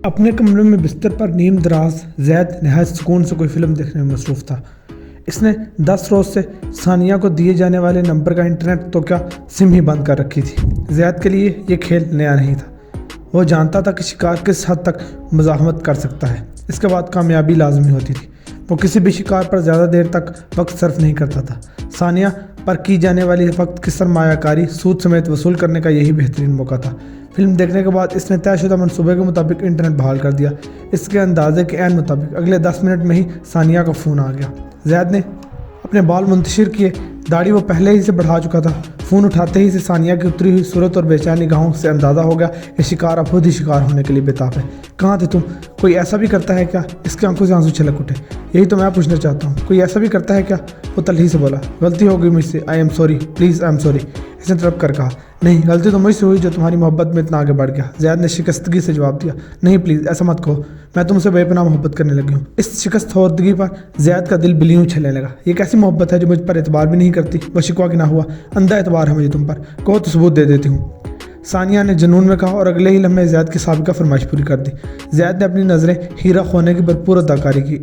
اپنے کمرے میں بستر پر نیم دراز زید نہایت سکون سے کوئی فلم دیکھنے میں مصروف تھا۔ اس نے 10 روز سے ثانیہ کو دیے جانے والے نمبر کا انٹرنیٹ تو کیا سم ہی بند کر رکھی تھی۔ زید کے لیے یہ کھیل نیا نہیں تھا۔ وہ جانتا تھا کہ شکار کس حد تک مزاحمت کر سکتا ہے، اس کے بعد کامیابی لازمی ہوتی تھی۔ وہ کسی بھی شکار پر زیادہ دیر تک وقت صرف نہیں کرتا تھا۔ ثانیہ پر کی جانے والی وقت کی سرمایہ کاری سود سمیت وصول کرنے کا یہی بہترین موقع تھا۔ فلم دیکھنے کے بعد اس نے طے شدہ منصوبے کے مطابق انٹرنیٹ بحال کر دیا۔ اس کے اندازے کے عین مطابق اگلے 10 منٹ میں ہی ثانیہ کا فون آ گیا۔ زید نے اپنے بال منتشر کیے، داڑھی وہ پہلے ہی سے بڑھا چکا تھا۔ فون اٹھاتے ہی سے ثانیہ کی اتری ہوئی صورت اور بے چین نگاہوں سے اندازہ ہو گیا کہ شکار اب خود ہی شکار ہونے کے لیے بےتاب ہے۔ کہاں تھے تم؟ کوئی ایسا بھی کرتا ہے کیا؟ اس کی آنکھوں سے آنسو چھلک اٹھے۔ یہی تو میں پوچھنا چاہتا ہوں، کوئی ایسا بھی کرتا ہے کیا؟ وہ تلخی سے بولا۔ غلطی ہو گئی مجھ سے، I am sorry, please I am sorry. اس نے تڑپ کر کہا۔ نہیں، غلطی تو مجھ سے ہوئی جو تمہاری محبت میں اتنا آگے بڑھ گیا۔ زید نے شکستگی سے جواب دیا۔ نہیں پلیز ایسا مت کہو، میں تم سے بے پناہ محبت کرنے لگی ہوں۔ اس شکست خوردگی پر زید کا دل بلیوں چھلنے لگا۔ یہ کیسی محبت ہے جو مجھ پر اعتبار بھی نہیں کرتی؟ وہ شکوہ کی نہ ہوا، اندھا اعتبار ہے مجھے تم پر، کہو تو ثبوت دے دیتی ہوں، ثانیہ نے جنون میں کہا اور اگلے ہی لمحے زید کی سابقہ فرمائش پوری کر دی۔ زید نے اپنی نظریں ہیرا کھونے کی بھرپور اداکاری کی۔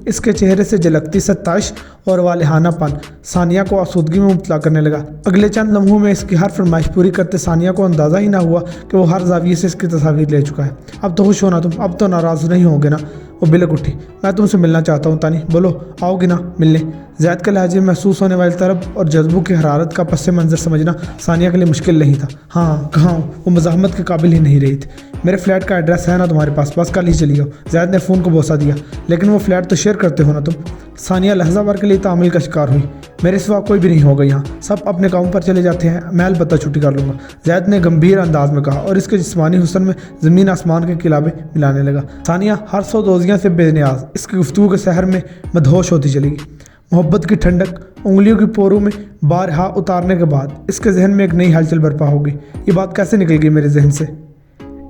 اس کے چہرے سے جھلکتی ستائش اور والہانہ پن ثانیہ کو آسودگی میں مبتلا کرنے لگا۔ اگلے چند لمحوں میں اس کی ہر فرمائش پوری کرتے ثانیہ کو اندازہ ہی نہ ہوا کہ وہ ہر زاویے سے اس کی تصاویر لے چکا ہے۔ اب تو خوش ہونا تم، اب تو ناراض نہیں ہوگے نا؟ وہ بلک اٹھی۔ میں تم سے ملنا چاہتا ہوں تانی، بولو آؤ گی نا ملنے؟ زید کے لہجے میں محسوس ہونے والی طرب اور جذبوں کی حرارت کا پس منظر سمجھنا ثانیہ کے لیے مشکل نہیں تھا۔ ہاں کہاں ہوں؟ وہ مزاحمت کے قابل ہی نہیں رہی تھی۔ میرے فلیٹ کا ایڈریس ہے نا تمہارے پاس؟ بس کل ہی چلی آؤ۔ زید نے فون کو بوسہ دیا۔ لیکن وہ فلیٹ تو شیئر کرتے ہو نا تم؟ ثانیہ لحظہ بھر کے لیے تعامل کا شکار ہوئی۔ میرے سوا کوئی بھی نہیں ہوگا یہاں، سب اپنے کاموں پر چلے جاتے ہیں، میں البتہ چھٹی کر لوں گا، زید نے گمبھیر انداز میں کہا اور اس کے جسمانی حسن میں زمین آسمان کے کلابے ملانے لگا۔ ثانیہ ہر سو دوزیاں سے بے نیاز اس کی گفتگو کے سحر میں مدہوش ہوتی چلی گئی۔ محبت کی ٹھنڈک انگلیوں کی پوروں میں بارہا اتارنے کے بعد اس کے ذہن میں ایک نئی ہلچل برپا ہو گئی۔ یہ بات کیسے نکل گئی میرے ذہن سے؟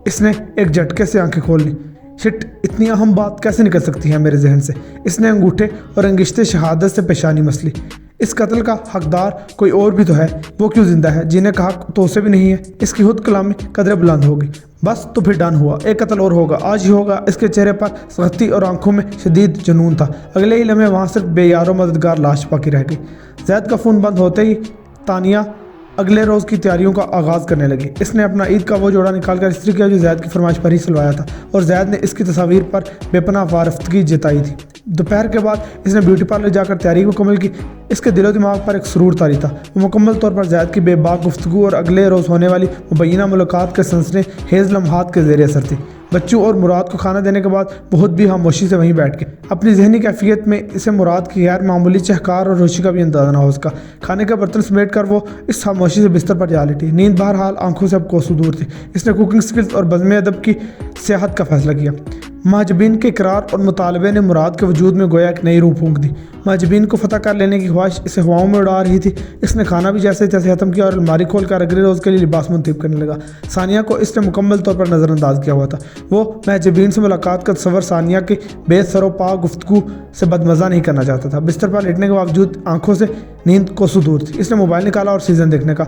اس نے ایک جھٹکے سے آنکھیں کھول لی۔ شٹ، اتنی اہم بات کیسے نکل سکتی ہے میرے ذہن سے؟ اس نے انگوٹھے اور انگشتے شہادت سے پیشانی مس لی۔ اس قتل کا حقدار کوئی اور بھی تو ہے، وہ کیوں زندہ ہے؟ جینے کا حق تو اسے بھی نہیں ہے؟ اس کی خود کلامی قدرے بلند ہو گئی۔ بس تو پھر ڈن ہوا، ایک قتل اور ہوگا، آج ہی ہوگا۔ اس کے چہرے پر سختی اور آنکھوں میں شدید جنون تھا۔ اگلے ہی لمحے وہاں صرف بے یار و مددگار لاش باقی رہ گئی۔ زید کا فون بند ہوتے ہی تانیہ اگلے روز کی تیاریوں کا آغاز کرنے لگی۔ اس نے اپنا عید کا وہ جوڑا نکال کر استری کیا جو زید کی فرمائش پر ہی سلوایا تھا اور زید نے اس کی تصاویر پر بے پناہ وارفتگی جتائی تھی۔ دوپہر کے بعد اس نے بیوٹی پارلر جا کر تیاری مکمل کی۔ اس کے دل و دماغ پر ایک سرور طاری تھا۔ وہ مکمل طور پر زید کی بے باک گفتگو اور اگلے روز ہونے والی مبینہ ملاقات کے سنسنی خیز لمحات کے زیر اثر تھی۔ بچوں اور مراد کو کھانا دینے کے بعد بہت بھی خاموشی سے وہیں بیٹھ کے اپنی ذہنی کیفیت میں اسے مراد کی غیر معمولی چہکار اور روشی کا بھی اندازہ نہ ہو سکا۔ کھانے کا برتن سمیٹ کر وہ اس خاموشی سے بستر پر جا لیٹی۔ نیند بہرحال آنکھوں سے اب کوسوں دور تھی۔ اس نے کوکنگ سکلز اور بزم ادب کی سیاحت کا فیصلہ کیا۔ محجبین کے اقرار اور مطالبے نے مراد کے وجود میں گویا ایک نئی روح پھونک دی۔ محجبین کو فتح کر لینے کی خواہش اسے ہواؤں میں اڑا رہی تھی۔ اس نے کھانا بھی جیسے تیسے ختم کیا اور الماری کھول کر اگلے روز کے لیے لباس منتخب کرنے لگا۔ ثانیہ کو اس نے مکمل طور پر نظر انداز کیا ہوا تھا۔ وہ محجبین سے ملاقات کا تصور ثانیہ کے بے سر و پا گفتگو سے بدمزہ نہیں کرنا چاہتا تھا۔ بستر پر لیٹنے کے باوجود آنکھوں سے نیند کوسوں دور تھی۔ اس نے موبائل نکالا اور سیزن دیکھنے کا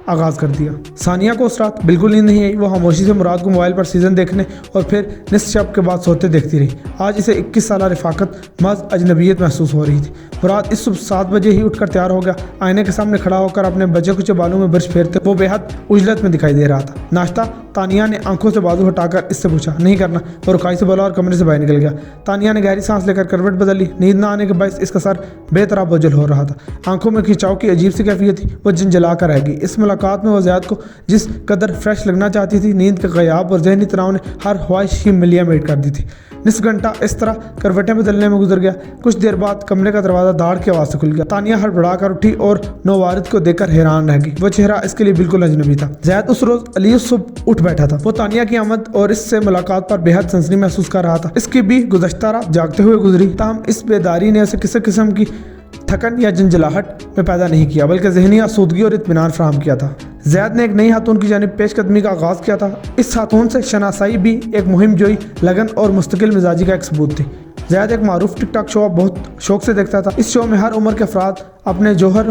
آغاز کر دیا۔ ثانیہ کو اس رات بالکل نیند نہیں آئی۔ وہ خاموشی سے مراد کو موبائل پر سیزن دیکھنے اور پھر نصف شب کے بعد سوتے دیکھتی رہی۔ آج اسے 21 سالہ رفاقت محض اجنبیت محسوس ہو رہی تھی۔ مراد اس صبح 7 بجے ہی اٹھ کر تیار ہو گیا۔ آئینے کے سامنے کھڑا ہو کر اپنے بچے کچے بالوں میں برش پھیرتے وہ بے حد عجلت میں دکھائی دے رہا تھا۔ ناشتہ؟ تانیہ نے آنکھوں سے بازو ہٹا کر اس سے پوچھا۔ نہیں کرنا، وہ رکائی سے بولا اور کمرے سے باہر نکل گیا۔ تانیہ نے گہری سانس لے کر کروٹ بدل لی۔ نیند نہ آنے کے باعث اس کا سر بے طرح بوجھل ہو رہا تھا۔ آنکھوں میں کھنچاؤ کی عجیب سی کیفیت تھی۔ وہ جنجلا کر رہ گئی۔ اس ملاقات میں وہ زید کو جس قدر فریش لگنا چاہتی تھی، نیند کے غیاب اور ذہنی تناؤ نے ہر خواہش ہی ملیا میٹ کر دی تھی۔ نصف گھنٹہ اس طرح کروٹیں بدلنے میں گزر گیا۔ کچھ دیر بعد کمرے کا دروازہ داڑ کی آواز سے کھل گیا۔ تانیہ ہڑبڑا کر اٹھی اور نووارد کو دیکھ کر حیران رہ گئی۔ وہ چہرہ اس کے لیے بالکل اجنبی تھا۔ زید اس روز علی صبح اٹھ بیٹھا تھا۔ وہ تانیہ کی آمد اور اس سے ملاقات پر بے حد سنسنی محسوس کر رہا تھا۔ اس کی بھی گزشتہ رات جاگتے ہوئے گزری، تاہم اس بیداری نے اسے کسی قسم کی تھکن یا جنجلاہٹ میں پیدا نہیں کیا بلکہ ذہنی آسودگی اور اطمینان فراہم کیا تھا۔ زید نے ایک نئی خاتون کی جانب پیش قدمی کا آغاز کیا تھا۔ اس خاتون سے شناسائی بھی ایک مہم جوئی، لگن اور مستقل مزاجی کا ایک ثبوت تھی۔ زید ایک معروف ٹک ٹاک شو بہت شوق سے دیکھتا تھا۔ اس شو میں ہر عمر کے افراد اپنے جوہر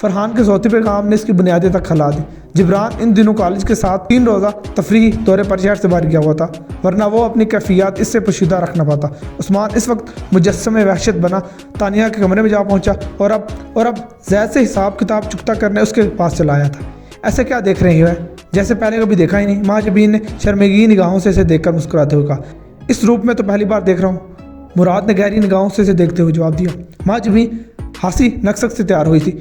فرحان کے صوتی پیغام نے اس کی بنیادیں تک کھلا دی۔ جبران ان دنوں کالج کے ساتھ 3 روزہ تفریحی دورے پر شہر سے باہر گیا ہوا تھا، ورنہ وہ اپنی کیفیات اس سے پوشیدہ رکھ نہ پاتا۔ عثمان اس وقت مجسم وحشت بنا تانیہ کے کمرے میں جا پہنچا اور اب زید سے حساب کتاب چکتا کرنے اس کے پاس چلا آیا تھا۔ ایسے کیا دیکھ رہی ہے جیسے پہلے کبھی دیکھا ہی نہیں؟ ماں جبین نے شرمگی نگاہوں سے اسے دیکھ کر مسکراتے ہوئے کہا۔ اس روپ میں تو پہلی بار دیکھ رہا ہوں، مراد نے گہری نگاہوں سے اسے دیکھتے ہوئے جواب دیا۔ ماں جبین ہنسی نقصق سے تیار ہوئی تھی۔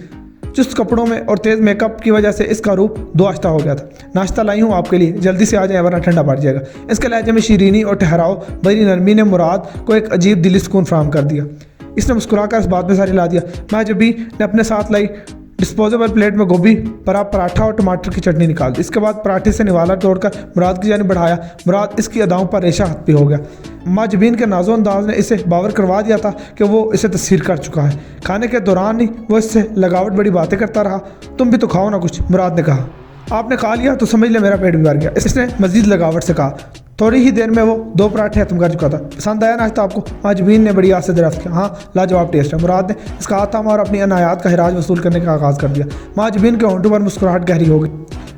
چست کپڑوں میں اور تیز میک اپ کی وجہ سے اس کا روپ دو آشتہ ہو گیا تھا۔ ناشتہ لائی ہوں آپ کے لیے، جلدی سے آ جائیں ورنہ ٹھنڈا پڑ جائے گا۔ اس کے لہجے میں شیرینی اور ٹھہراؤ بڑی نرمی نے مراد کو ایک عجیب دلی سکون فراہم کر دیا۔ اس نے مسکرا کر اس بات میں ساری لا دیا۔ ماں جبی نے اپنے ساتھ لائی ڈسپوزیبل پلیٹ میں گوبھی پراٹھا اور ٹماٹر کی چٹنی نکال دی۔ اس کے بعد پراٹھے سے نوالا توڑ کر مراد کی جانب بڑھایا۔ مراد اس کی اداؤں پر ریشہ ہاتھ پہ ہو گیا۔ ماں جبین کے نازو انداز نے اسے باور کروا دیا تھا کہ وہ اسے تسخیر کر چکا ہے۔ کھانے کے دوران ہی وہ اس سے لگاوٹ بڑی باتیں کرتا رہا۔ تم بھی تو کھاؤ نا کچھ، مراد نے کہا۔ آپ نے کھا لیا تو سمجھ لے میرا پیٹ بھی بھر گیا، اس نے مزید لگاوٹ سے کہا۔ تھوڑی ہی دیر میں وہ 2 پراٹھے ختم کر چکا تھا۔ پسند آیا ناشتہ آپ کو؟ ماں جبین نے بڑی آس سے دریافت کیا۔ ہاں، لاجواب ٹیسٹ ہے، مراد نے اس کا ہاتھ تھاما اور اپنی عنایات کا خراج وصول کرنے کا آغاز کر دیا۔ ماں جبین کے ہونٹوں پر مسکراہٹ گہری ہو گئی۔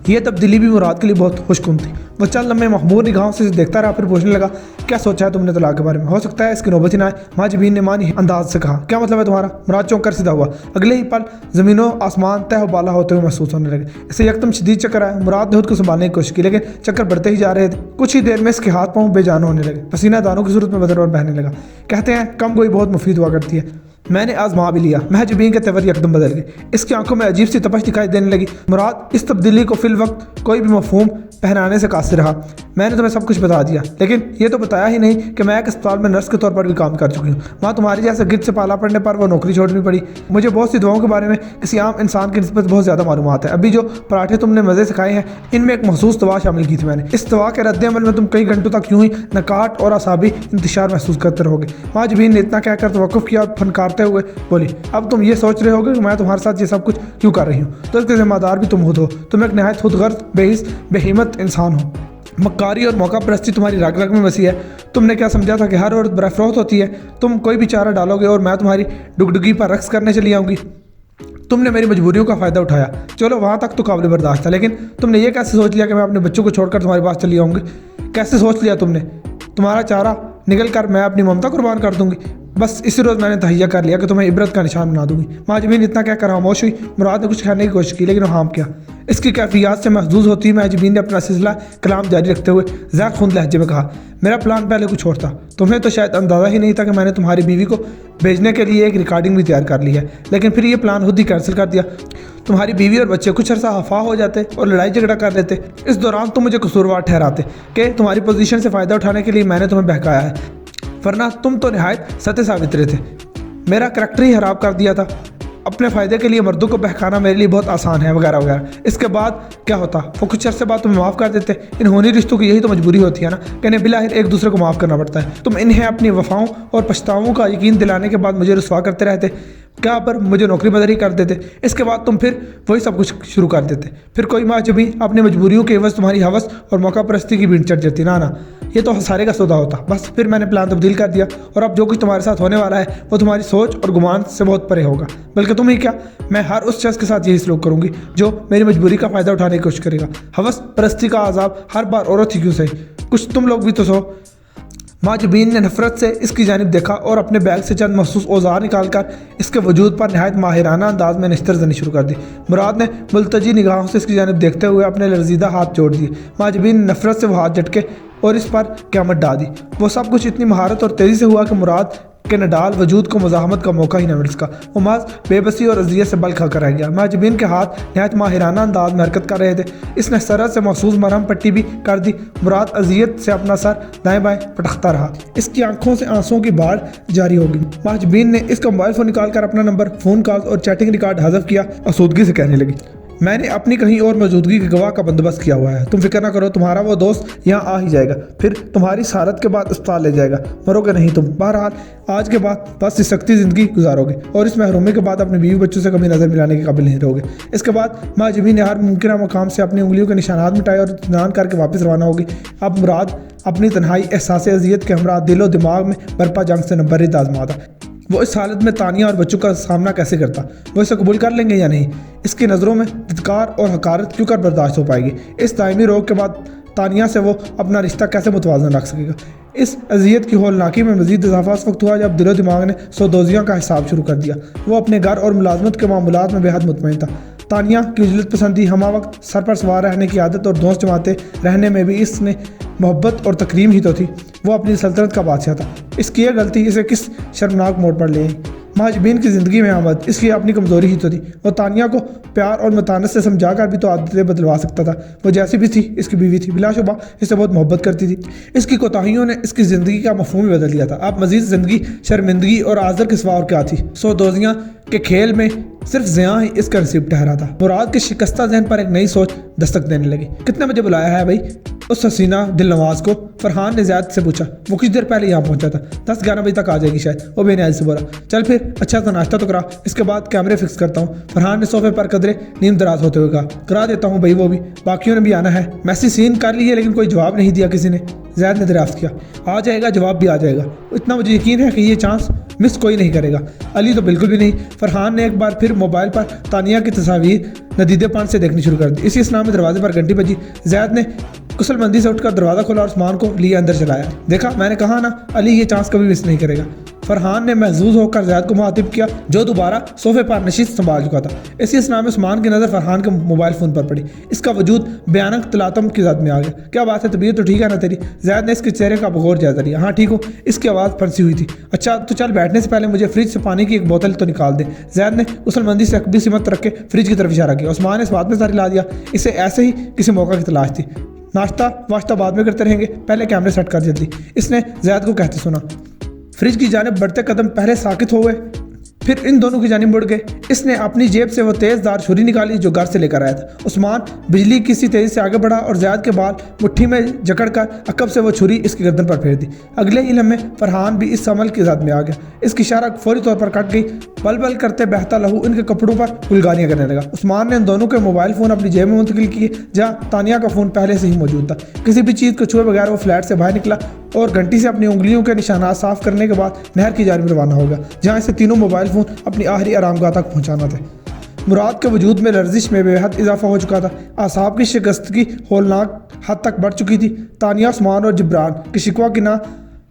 یہ تبدیلی بھی مراد کے لیے بہت خوش کن تھی۔ وہ چند لمحے مخمور نگاہوں سے دیکھتا رہا، پھر پوچھنے لگا، کیا سوچا ہے تم نے طلاق کے بارے میں؟ ہو سکتا ہے اس کی نوبت ہی نہ آئے۔ ماں جبین نے مانی انداز سے کہا۔ کیا مطلب ہے تمہارا؟ مراد چونک کر سیدھا ہوا۔ اگلے ہی پل زمین و آسمان تہ و بالا ہوتے ہوئے محسوس ہونے لگے۔ اسے یکدم شدید چکر آیا۔ مراد نے خود کو سنبھالنے کی کوشش کی لیکن چکر بڑھتے ہی جا رہے تھے۔ کچھ ہی دیر میں اس کے ہاتھ پاؤں بے جان ہونے لگے، پسینہ دانوں کی صورت میں بدر اور بہنے لگا۔ کہتے ہیں کم گوئی بہت مفید ہوا کرتی ہے، میں نے آزما بھی لیا۔ ماں جبین کے تیور یکدم بدل گئے، اس کی آنکھوں میں عجیب سی تپش دکھائی دینے لگی۔ مراد اس تبدیلی کو فی الوقت کوئی بھی مفہوم پہنانے سے قاصر رہا۔ میں نے تمہیں سب کچھ بتا دیا، لیکن یہ تو بتایا ہی نہیں کہ میں ایک اسپتال میں نرس کے طور پر بھی کام کر چکی ہوں۔ وہاں تمہاری جیسے گرد سے پالا پڑنے پر وہ نوکری چھوڑنی پڑی۔ مجھے بہت سی دواؤں کے بارے میں کسی عام انسان کی نسبت بہت زیادہ معلومات ہے۔ ابھی جو پراٹھے تم نے مزے سے کھائے ہیں ان میں ایک مخصوص دوا شامل کی تھی میں نے۔ اس دوا کے رد عمل میں تم کئی گھنٹوں تک یوں ہی نکاٹ اور اعصابی انتشار محسوس کرتے رہو گے۔ ماں جبین نے اتنا کہہ کر توقف کیا اور پھنکارتے ہوئے بولی، اب تم یہ سوچ رہے ہوگے کہ میں تمہارے ساتھ یہ سب کچھ کیوں کر رہی ہوں؟ تو اس کے ذمہ دار بھی تم خود ہو۔ تم ایک نہایت خود غرض، بے حس، بے ہمت انسان ہو۔ مکاری اور موقع پرستی تمہاری رگ رگ میں وسیع ہے۔ تم نے کیا سمجھا تھا کہ ہر عورت برائے فروخت ہوتی ہے؟ تم کوئی بھی چارہ ڈالو گے اور میں تمہاری ڈگڈگی پر رقص کرنے چلی آؤں گی۔ تم نے میری مجبوریوں کا فائدہ اٹھایا، چلو وہاں تک تو قابل برداشت تھا، لیکن تم نے یہ کیسے سوچ لیا کہ میں اپنے بچوں کو چھوڑ کر تمہارے پاس چلی آؤں گی؟ کیسے سوچ لیا تم نے؟ تمہارا چارہ نگل کر میں اپنی ممتا قربان کر دوں گی؟ بس اسی روز میں نے تہیہ کر لیا کہ تمہیں عبرت کا نشان بنا دوں گی۔ ماں جبین اتنا کہہ کر خاموش ہوئی۔ مراد نے کچھ کہنے کی کوشش کی لیکن وہ ہام کیا۔ اس کی کیفیات سے محظوظ ہوتی ماں جبین نے اپنا سلسلہ کلام جاری رکھتے ہوئے ذات خون لہجے میں کہا، میرا پلان پہلے کچھ اور تھا۔ تمہیں تو شاید اندازہ ہی نہیں تھا کہ میں نے تمہاری بیوی کو بھیجنے کے لیے ایک ریکارڈنگ بھی تیار کر لی ہے، لیکن پھر یہ پلان خود ہی کینسل کر دیا۔ تمہاری بیوی اور بچے کچھ عرصہ خفا ہو جاتے اور لڑائی جھگڑا کر لیتے۔ اس دوران تم مجھے قصوروار ٹھہراتے کہ تمہاری پوزیشن سے فائدہ اٹھانے کے لیے میں نے تمہیں بہکایا ہے، ورنہ تم تو نہایت سطح ثابت تھے۔ میرا کریکٹر ہی خراب کر دیا تھا۔ اپنے فائدے کے لیے مردوں کو بہکانا میرے لیے بہت آسان ہے وغیرہ وغیرہ۔ اس کے بعد کیا ہوتا؟ وہ کچھ عرصے بعد تمہیں معاف کر دیتے۔ ان ہونی رشتوں کی یہی تو مجبوری ہوتی ہے نا کہ انہیں بالآخر ایک دوسرے کو معاف کرنا پڑتا ہے۔ تم انہیں اپنی وفاؤں اور پچھتاووں کا یقین دلانے کے بعد مجھے رسوا کرتے رہتے، کیا پر مجھے نوکری بدری کر دیتے۔ اس کے بعد تم پھر وہی سب کچھ شروع کر دیتے۔ پھر کوئی ماں جبھی اپنی مجبوریوں کے عوض تمہاری ہوس اور موقع پرستی کی بھینٹ چڑھ جاتی۔ نا یہ تو سارے کا سودا ہوتا۔ بس پھر میں نے پلان تبدیل کر دیا اور اب جو کچھ تمہارے ساتھ ہونے والا ہے وہ تمہاری سوچ اور گمان سے بہت پرے ہوگا۔ بلکہ تم ہی کیا، میں ہر اس شخص کے ساتھ یہی سلوک کروں گی جو میری مجبوری کا فائدہ اٹھانے کی کوشش کرے گا۔ ہوس پرستی کا عذاب ہر بار عورت ہی کیوں سہی، کچھ تم لوگ بھی تو سو۔ ماں جبین نے نفرت سے اس کی جانب دیکھا اور اپنے بیگ سے چند مخصوص اوزار نکال کر اس کے وجود پر نہایت ماہرانہ انداز میں نشتر زنی شروع کر دی۔ مراد نے ملتجی نگاہوں سے اس کی جانب دیکھتے ہوئے اپنے لرزیدہ ہاتھ جوڑ دیے۔ ماں جبین نے نفرت سے وہ ہاتھ جھٹکے اور اس پر قیامت ڈال دی۔ وہ سب کچھ اتنی مہارت اور تیزی سے ہوا کہ مراد کے نڈال وجود کو مزاحمت کا موقع ہی نہ مل سکا۔ وہ محض بے بسی اور اذیت سے بل کھا کر رہ گیا۔ ماں جبین کے ہاتھ نہایت ماہرانہ انداز میں حرکت کر رہے تھے۔ اس نے سرحد سے محسوس مرہم پٹی بھی کر دی۔ مراد اذیت سے اپنا سر دائیں بائیں پٹکتا رہا۔ اس کی آنکھوں سے آنسوؤں کی باڑھ جاری ہو گئی۔ ماں جبین نے اس کا موبائل فون نکال کر اپنا نمبر، فون کالز اور چیٹنگ ریکارڈ حذف کیا اور سودگی سے کہنے لگی، میں نے اپنی کہیں اور موجودگی کے گواہ کا بندوبست کیا ہوا ہے۔ تم فکر نہ کرو، تمہارا وہ دوست یہاں آ ہی جائے گا، پھر تمہاری سالت کے بعد اسپتال لے جائے گا، مرو گے نہیں تم۔ بہرحال آج کے بعد بس اس سختی زندگی گزارو گے اور اس محرومی کے بعد اپنے بیوی بچوں سے کبھی نظر ملانے کے قابل نہیں رہو گے۔ اس کے بعد ماں جبین نے ہر ممکنہ مقام سے اپنی انگلیوں کے نشانات مٹائے اور اطمینان کر کے واپس روانہ ہوگی۔ اب مراد اپنی تنہائی احساس اذیت کے ہمراہ دل و دماغ میں برپا جنگ سے نبرد آزما تھا۔ وہ اس حالت میں تانیہ اور بچوں کا سامنا کیسے کرتا؟ وہ اسے قبول کر لیں گے یا نہیں؟ اس کی نظروں میں دھتکار اور حقارت کیوں کر برداشت ہو پائے گی؟ اس دائمی روگ کے بعد تانیہ سے وہ اپنا رشتہ کیسے متوازن رکھ سکے گا؟ اس اذیت کی ہولناکی میں مزید اضافہ اس وقت ہوا جب دل و دماغ نے سودوزیوں کا حساب شروع کر دیا۔ وہ اپنے گھر اور ملازمت کے معاملات میں بے حد مطمئن تھا۔ تانیہ کی عجلت پسندی، ہمہ وقت سر پر سوار رہنے کی عادت اور دوست جماعتیں رہنے میں بھی اس نے محبت اور تکریم ہی تو تھی۔ وہ اپنی سلطنت کا بادشاہ تھا۔ اس کی یہ غلطی اسے کس شرمناک موڑ پر لے آئی۔ مہاجبین کی زندگی میں آمد اس کی اپنی کمزوری ہی تو تھی۔ وہ تانیہ کو پیار اور متانت سے سمجھا کر بھی تو عادتیں بدلوا سکتا تھا۔ وہ جیسی بھی تھی اس کی بیوی تھی، بلا شبہ اس سے بہت محبت کرتی تھی۔ اس کی کوتاہیوں نے اس کی زندگی کا مفہوم ہی بدل دیا تھا۔ اب مزید زندگی شرمندگی اور آزر کے سوا اور کیا تھی؟ سودوزیاں کے کھیل میں صرف زیاں ہی اس کا نصیب ٹھہرا تھا۔ مراد کے شکستہ ذہن پر ایک نئی سوچ دستک دینے لگی۔ کتنے بجے بلایا ہے بھائی اس حسینہ دل نواز کو؟ فرحان نے زیاد سے پوچھا۔ وہ کچھ دیر پہلے یہاں پہنچا تھا، 10-11 بجے تک آ جائے گی شاید، وہ بے نیازی سے بولا۔ چل پھر اچھا سا ناشتہ تو کرا، اس کے بعد کیمرے فکس کرتا ہوں۔ فرحان نے صوفے پر قدرے نیم دراز ہوتے ہوئے کہا۔ کرا دیتا ہوں بھائی، وہ بھی باقیوں نے بھی آنا ہے۔ میسی سین کر لی ہے لیکن کوئی جواب نہیں دیا کسی نے۔ زید نے دریافت کیا۔ آ جائے گا، جواب بھی آ جائے گا، اتنا مجھے یقین ہے کہ یہ چانس مس کوئی نہیں کرے گا۔ علی تو بالکل بھی نہیں۔ فرحان نے ایک بار پھر موبائل پر تانیہ کی تصاویر ندیدے پان سے دیکھنی شروع کر دی۔ اسی اسنا میں دروازے پر گھنٹی بجی۔ زید نے غسل بندی سے اٹھ کر دروازہ کھولا اور عثمان کو لیے اندر چلایا۔ دیکھا، میں نے کہا نا، علی یہ چانس کبھی مس نہیں کرے گا۔ فرحان نے محظوظ ہو کر زید کو مخاطب کیا جو دوبارہ صوفے پر نشست سنبھال چکا تھا۔ اسی اسنا میں عثمان کی نظر فرحان کے موبائل فون پر پڑی۔ اس کا وجود بیانک تلاطم کی ذات میں آ گیا۔ کیا بات ہے، طبیعت تو ٹھیک ہے نا تیری؟ زید نے اس کے چہرے کا بغور جائزہ لیا۔ ہاں ٹھیک ہوں، اس کی آواز پھنسی ہوئی تھی۔ اچھا تو چل، بیٹھنے سے پہلے مجھے فریج سے پانی کی ایک بوتل تو نکال دے۔ زید نے غسل بندی سے عقبی سمت رکھ کے فریج کی طرف اشارہ کیا۔ عثمان نے اس بات میں ساری لا دیا، اسے ایسے ہی کسی موقع کی تلاش تھی۔ ناشتہ واشتہ بعد میں کرتے رہیں گے، پہلے کیمرے سیٹ کر جلدی، اس نے زید کو کہتے سنا۔ فریج کی جانب بڑھتے قدم پہلے ساکت ہوئے، پھر ان دونوں کی جانب مڑ گئے۔ اس نے اپنی جیب سے وہ تیز دار چھری نکالی جو گھر سے لے کر آیا تھا۔ عثمان بجلی کی سی تیزی سے آگے بڑھا اور زید کے بال مٹھی میں جکڑ کر عقب سے وہ چھری اس کی گردن پر پھیر دی۔ اگلے ہی لمحے فرحان بھی اس عمل کی ذات میں آ گیا۔ اس کی اشارہ فوری طور پر کٹ گئی۔ بل بل کرتے بہتا لہو ان کے کپڑوں پر گلگاریاں کرنے لگا۔ عثمان نے ان دونوں کے موبائل فون اپنی جیب میں منتقل کیے جہاں تانیہ کا فون پہلے سے ہی موجود تھا۔ کسی بھی چیز کو چھوئے بغیر وہ فلیٹ سے باہر نکلا اور گھنٹی سے اپنی انگلیوں کے نشانات صاف کرنے کے بعد نہر کی جانب روانہ ہو گیا جہاں اسے تینوں موبائل فون اپنی آخری آرامگاہ تک پہنچانا تھے۔ مراد کے وجود میں لرزش میں بے حد اضافہ ہو چکا تھا۔ اعصاب کی شکستگی ہولناک حد تک بڑھ چکی تھی۔ تانیہ، عثمان اور جبران کی شکوہ کی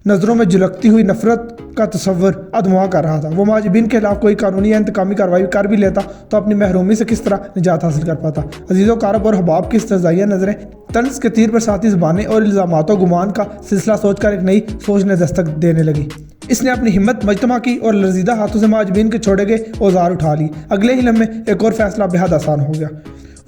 نظروں میں جھلکتی ہوئی نفرت کا تصور ادموا کر رہا تھا۔ وہ مہاجبین کے خلاف کوئی قانونی یا انتقامی کارروائی کر بھی لیتا تو اپنی محرومی سے کس طرح نجات حاصل کر پاتا۔ عزیز و کارب اور حباب کی استہزائیہ نظریں، طنز کے تیر پر ساتھی زبانیں اور الزامات و گمان کا سلسلہ سوچ کر ایک نئی سوچ نے دستک دینے لگی۔ اس نے اپنی ہمت مجتمع کی اور لرزیدہ ہاتھوں سے مہاجبین کے چھوڑے گئے اوزار اٹھا لی۔ اگلے ہی لمحے ایک اور فیصلہ بے حد آسان ہو گیا۔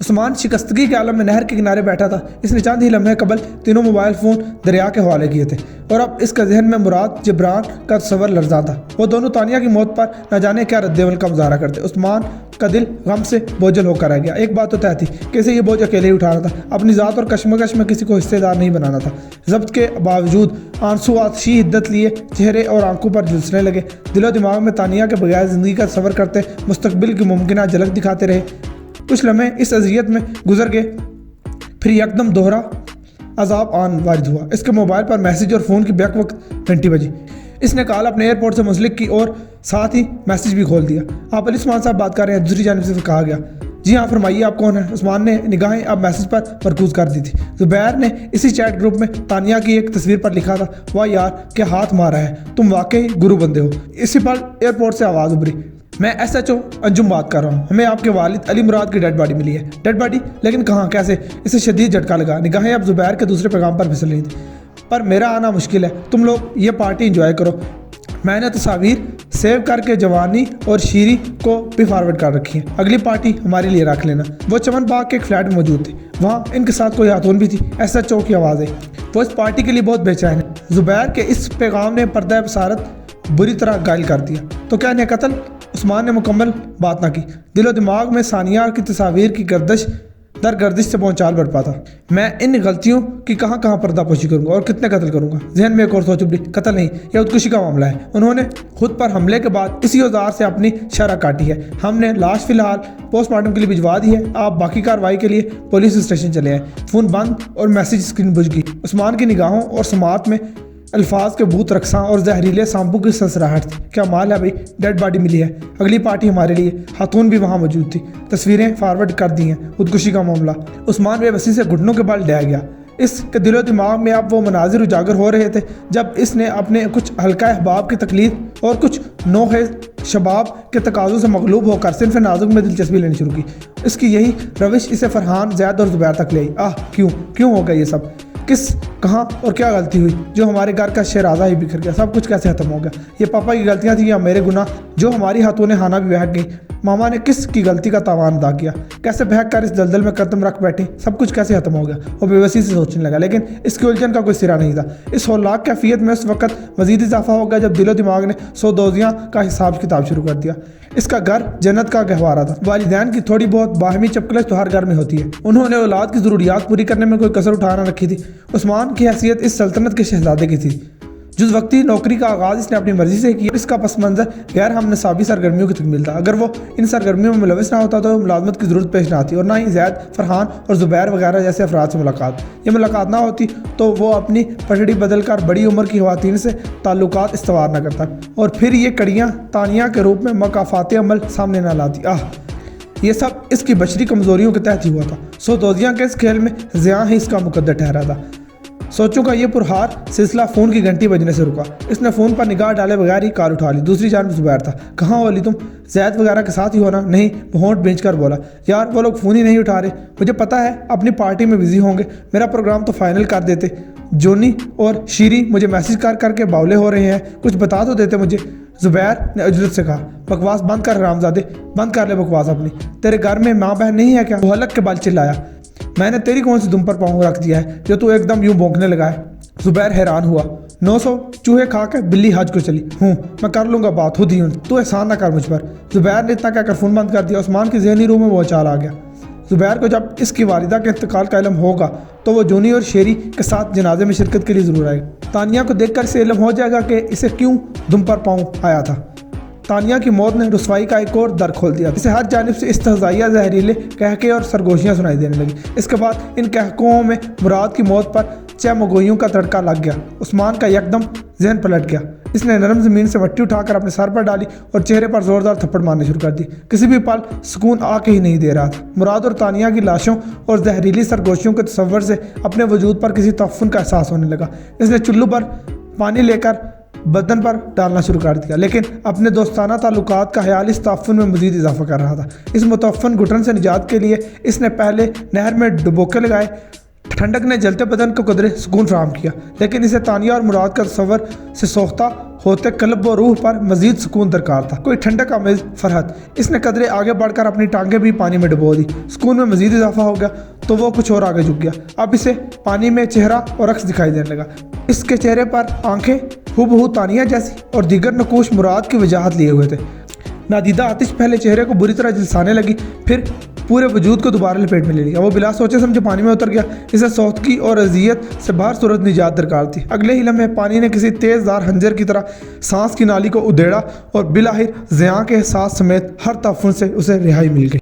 عثمان شکستگی کے عالم میں نہر کے کنارے بیٹھا تھا۔ اس نے چند ہی لمحے قبل تینوں موبائل فون دریا کے حوالے کیے تھے اور اب اس کا ذہن میں مراد، جبران کا تصور لرزاں تھا۔ وہ دونوں تانیہ کی موت پر نہ جانے کیا رد عمل کا مظاہرہ کرتے۔ عثمان کا دل غم سے بوجھل ہو کر رہ گیا۔ ایک بات تو طے تھی کہ اسے یہ بوجھ اکیلے ہی اٹھانا تھا، اپنی ذات اور کشمکش میں کسی کو حصے دار نہیں بنانا تھا۔ ضبط کے باوجود آنسو آتشی حدت لیے چہرے اور آنکھوں پر جھلسنے لگے۔ دل و دماغ میں تانیہ کے بغیر زندگی کا تصور کرتے مستقبل کی ممکنہ جھلک دکھاتے رہے۔ کچھ لمحے اس اذیت میں گزر گئے، پھر یکدم دوہرا عذاب آن وارد ہوا۔ اس کے موبائل پر میسیج اور فون کی بیک وقت گھنٹی بجی۔ اس نے کال اپنے ایئرپورٹ سے منسلک کی اور ساتھ ہی میسیج بھی کھول دیا۔ آپ علی عثمان صاحب بات کر رہے ہیں؟ دوسری جانب سے کہا گیا۔ جی ہاں فرمائیے، آپ کون ہیں؟ عثمان نے نگاہیں اب میسیج پر مرکوز کر دی تھی۔ زبیر نے اسی چیٹ گروپ میں تانیہ کی ایک تصویر پر لکھا تھا، واہ یار کیا ہاتھ مارا ہے، تم واقعی گرو بندے ہو۔ اسی پر ایئرپورٹ سے آواز ابھری، میں ایس ایچ او انجم بات کر رہا ہوں، ہمیں آپ کے والد علی مراد کی ڈیڈ باڈی ملی ہے۔ Dead body? لیکن کہاں، کیسے؟ اسے شدید جھٹکا لگا۔ نگاہیں اب زبیر کے دوسرے پیغام پر پھسل رہی تھیں۔ پر میرا آنا مشکل ہے، تم لوگ یہ پارٹی انجوائے کرو۔ میں نے تصاویر سیو کر کے جوانی اور شیری کو بھی فارورڈ کر رکھی ہیں، اگلی پارٹی ہمارے لیے رکھ لینا۔ وہ چمن باغ کے ایک فلیٹ میں موجود تھی، وہاں ان کے ساتھ کوئی خاتون بھی تھی۔ ایس ایچ او کی آواز آئی، وہ اس پارٹی کے لیے بہت بے چین ہے۔ زبیر کے اس پیغام نے پردہ بصارت بری طرح گائل کر دیا۔ تو کیا انہیں قتل؟ عثمان نے مکمل بات نہ کی۔ دل و دماغ میں ثانیہ کی تصاویر کی گردش در گردش سے پہنچال بڑھ پاتا۔ میں ان غلطیوں کی کہاں کہاں پردہ پوشی کروں گا اور کتنے قتل کروں گا؟ ذہن میں ایک اور سوچ ابھری، قتل نہیں، یہ خودکشی کا معاملہ ہے۔ انہوں نے خود پر حملے کے بعد اسی اوزار سے اپنی شرح کاٹی ہے۔ ہم نے لاش فی الحال پوسٹ مارٹم کے لیے بھجوا دی ہے، آپ باقی کارروائی کے لیے پولیس اسٹیشن چلے آئیں۔ فون بند اور میسیج اسکرین بجھ گئی۔ عثمان کی نگاہوں اور سماعت میں الفاظ کے بھوت رقصاں اور زہریلے سانپوں کی سنسراہٹ تھی۔ کیا مال ہے بھائی، ڈیڈ باڈی ملی ہے، اگلی پارٹی ہمارے لیے، خاتون بھی وہاں موجود تھی، تصویریں فارورڈ کر دی ہیں، خودکشی کا معاملہ۔ عثمان بے بسی سے گھٹنوں کے بل ڈہ گیا۔ اس کے دل و دماغ میں اب وہ مناظر اجاگر ہو رہے تھے جب اس نے اپنے کچھ حلقہ احباب کی تقلید اور کچھ نوخیز شباب کے تقاضوں سے مغلوب ہو کر صنف نازک میں دلچسپی لینی شروع کی۔ اس کی یہی روش اسے فرحان، زید اور زبیر تک لے آئی۔ کیوں ہو گیا یہ سب؟ کس، کہاں اور کیا غلطی ہوئی جو ہمارے گھر کا شیرازہ ہی بکھر گیا؟ سب کچھ کیسے ختم ہو گیا؟ یہ پاپا کی غلطیاں تھیں یا میرے گناہ جو ہماری خاتون خانہ بھی بہک گئی؟ ماما نے کس کی غلطی کا تاوان ادا کیا؟ کیسے بہک کر اس دلدل میں قدم رکھ بیٹھی؟ سب کچھ کیسے ختم ہو گیا؟ وہ بے بسی سے سوچنے لگا، لیکن اس کی الجھن کا کوئی سرا نہیں تھا۔ اس ہولناک کیفیت میں اس وقت مزید اضافہ ہو گیا جب دل و دماغ نے سودوزیاں کا حساب کتاب شروع کر دیا۔ اس کا گھر جنت کا گہوارہ تھا۔ والدین کی تھوڑی بہت باہمی چپکلش تو ہر گھر میں ہوتی ہے۔ انہوں نے اولاد کی ضروریات پوری کرنے میں کوئی کسر اٹھا نہ رکھی تھی۔ عثمان کی حیثیت اس سلطنت کے شہزادے کی تھی۔ جز وقتی نوکری کا آغاز اس نے اپنی مرضی سے کیا۔ اس کا پس منظر غیر ہم نصابی سرگرمیوں کی تکمیل تھا۔ اگر وہ ان سرگرمیوں میں ملوث نہ ہوتا تو ملازمت کی ضرورت پیش نہ آتی، اور نہ ہی زید، فرحان اور زبیر وغیرہ جیسے افراد سے ملاقات۔ یہ ملاقات نہ ہوتی تو وہ اپنی پٹڑی بدل کر بڑی عمر کی خواتین سے تعلقات استوار نہ کرتا، اور پھر یہ کڑیاں تانیہ کے روپ میں مکافات عمل سامنے نہ لاتی۔ یہ سب اس کی بشری کمزوریوں کے تحت ہی ہوا تھا۔ سودوزیاں کے اس کھیل میں زیاں ہی اس کا مقدر ٹھہرا تھا۔ سوچوں کا یہ پرہار سلسلہ فون کی گھنٹی بجنے سے رکا۔ اس نے فون پر نگاہ ڈالے بغیر ہی کار اٹھا لی۔ دوسری جانب زبیر تھا۔ کہاں ہو علی تم؟ زید وغیرہ کے ساتھ ہی ہونا؟ نہیں، وہ ہونٹ بھینچ کر بولا۔ یار وہ لوگ فون ہی نہیں اٹھا رہے، مجھے پتا ہے اپنی پارٹی میں بزی ہوں گے، میرا پروگرام تو فائنل کر دیتے۔ جونی اور شیری مجھے میسج کر کے باولے ہو رہے ہیں، کچھ بتا تو دیتے مجھے۔ زبیر نے عجلت سے کہا، بکواس بند کر حرامزادے، بند کر لے بکواس اپنی۔ تیرے گھر میں ماں بہن نہیں ہے کیا؟ وہ حلق کے بل چلایا۔ میں نے تیری کون سی دم پر پاؤں رکھ دیا ہے جو تو ایک دم یوں بونکنے لگا ہے؟ زبیر حیران ہوا۔ 900 چوہے کھا کے بلی حج کو چلی ہوں، میں کر لوں گا بات، خود ہی ہوں، تو احسان نہ کر مجھ پر۔ زبیر نے اتنا کہہ کر فون بند کر دیا۔ عثمان کی ذہنی روح میں وہ چال آ گیا۔ زبیر کو جب اس کی والدہ کے انتقال کا علم ہوگا تو وہ جونی اور شیری کے ساتھ جنازے میں شرکت کے لیے ضرور آئے گا۔ تانیہ کو دیکھ کر اسے علم ہو جائے گا کہ اسے کیوں دم پر پاؤں آیا تھا۔ تانیہ کی موت نے رسوائی کا ایک اور در کھول دیا۔ اسے ہر جانب سے استہزائیہ زہریلے کہکے اور سرگوشیاں سنائی دینے لگی۔ اس کے بعد ان کہکوں میں مراد کی موت پر چمگوئیوں کا تڑکا لگ گیا۔ عثمان کا یکدم ذہن پلٹ گیا۔ اس نے نرم زمین سے مٹی اٹھا کر اپنے سر پر ڈالی اور چہرے پر زوردار تھپڑ مارنے شروع کر دی۔ کسی بھی پل سکون آ کے ہی نہیں دے رہا تھا۔ مراد اور تانیہ کی لاشوں اور زہریلی سرگوشیوں کے تصور سے اپنے وجود پر کسی تعفن کا احساس ہونے لگا۔ اس نے چلو پر پانی لے کر بدن پر ڈالنا شروع کر دیا، لیکن اپنے دوستانہ تعلقات کا خیال اس تعفن میں مزید اضافہ کر رہا تھا۔ اس متعفن گھٹن سے نجات کے لیے اس نے پہلے نہر میں ڈبوکے لگائے۔ ٹھنڈک نے جلتے بدن کو قدرے سکون فراہم کیا، لیکن اسے تانیہ اور مراد کا تصور سے سوختہ ہوتے قلب و روح پر مزید سکون درکار تھا، کوئی ٹھنڈک آمیز فرحت۔ اس نے قدرے آگے بڑھ کر اپنی ٹانگیں بھی پانی میں ڈبو دی۔ سکون میں مزید اضافہ ہو گیا تو وہ کچھ اور آگے جھک گیا۔ اب اسے پانی میں چہرہ اور رقص دکھائی دینے لگا۔ اس کے چہرے پر آنکھیں ہو تانیہ جیسی اور دیگر نقوش مراد کی وجاہت لیے ہوئے تھے۔ نادیدہ آتش پہلے چہرے کو بری طرح جلسانے لگی، پھر پورے وجود کو دوبارہ لپیٹ میں لے لیا۔ وہ بلا سوچے سمجھے پانی میں اتر گیا۔ اسے سوختگی اور اذیت سے باہر صورت نجات درکار تھی۔ اگلے ہی لمحے پانی نے کسی تیز دار خنجر کی طرح سانس کی نالی کو ادھیڑا اور بالآخر زیاں کے احساس سمیت ہر تعفن سے اسے رہائی مل گئی۔